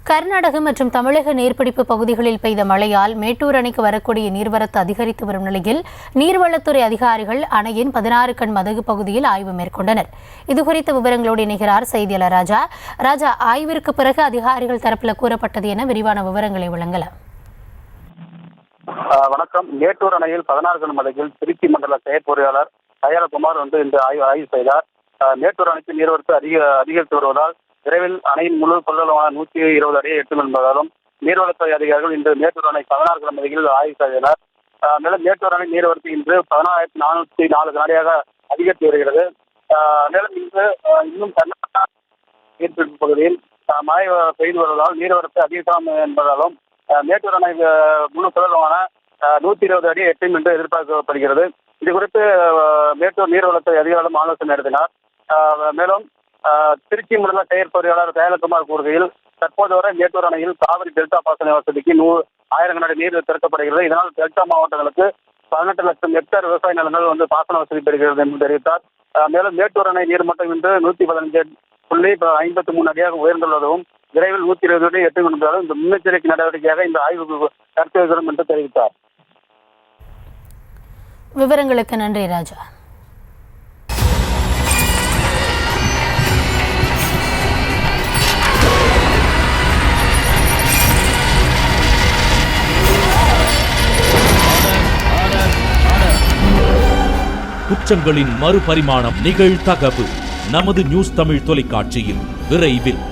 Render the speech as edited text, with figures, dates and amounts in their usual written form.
கர்நாடகம் மற்றும் தமிழக நீர்பிடிப்பு பகுதிகளில் பெய்த மழையால் மேட்டூர் அணைக்கு வரக்கூடிய நீர்வரத்து அதிகரித்து வரும் நிலையில் நீர்வளத்துறை அதிகாரிகள் அணையின் 16 கண் மதகு பகுதியில் ஆய்வு மேற்கொண்டனர். இதுகுறித்த விவரங்களோடு இணைகிறார் செய்தியாளர் ராஜா. ராஜா, ஆய்விற்கு பிறகு அதிகாரிகள் தரப்பில் கூறப்பட்டது என விரிவான விவரங்களை வழங்கலாம். வணக்கம். மேட்டூர் அணையில் 16 கண் மதகில் திருச்சி மண்டல செயற்பொறியாளர் தயாலகுமார் இந்த ஆய்வு செய்தார். மேட்டூர் அணைக்கு நீர்வரத்து அதிகரித்து வருவதால் விரைவில் அணையின் முழு கொள்ளளவான 120 அடியை எட்டும் என்பதாலும் நீர்வளத்துறை அதிகாரிகள் இன்று மேட்டூர் அணை 16 கண் மதகில் ஆய்வு செய்தனர். மேலும் மேட்டூர் அணை நீர்வரத்து இன்று 14,404 அடியாக அதிகரித்து வருகிறது. மேலும் இன்று இன்னும் கர்நாடகா நீர்பிடிப்பு பகுதியில் மழை பெய்து வருவதால் நீர்வரத்து அதிகம் என்பதாலும் மேட்டூர் அணை முழு கொள்ளளவான 120 அடியை எட்டும் என்று எதிர்பார்க்கப்படுகிறது. இது குறித்து மேட்டூர் நீர்வளத்துறை அதிகாரிகளும் ஆலோசனை நடத்தினார். மேலும் திருச்சி மண்டல செயற்பொறியாளர் தயாலகுமார் கூறுகையில், தற்போது வரை மேட்டூர் அணையில் காவிரி டெல்டா பாசன வசதிக்கு 1000 கனஅடி நீர் திறக்கப்படுகிறது. இதனால் டெல்டா மாவட்டங்களுக்கு 18 லட்சம் ஹெக்டேர் விவசாய நிலங்கள் பாசன வசதி பெறுகிறது என்று தெரிவித்தார். மேலும் மேட்டூர் அணை நீர்மட்டம் இன்று 115.53 அடியாக உயர்ந்துள்ளதும் விரைவில் 120 அடி எட்டும் என்பதாலும் இந்த முன்னெச்சரிக்கை நடவடிக்கையாக இந்த ஆய்வு கருத்து என்று தெரிவித்தார். விவரங்களுக்கு நன்றி ராஜா. குற்றங்களின் மறுபரிமாணம் நிகழ்தகவு நமது நியூஸ் தமிழ் தொலைக்காட்சியில் விரைவில்.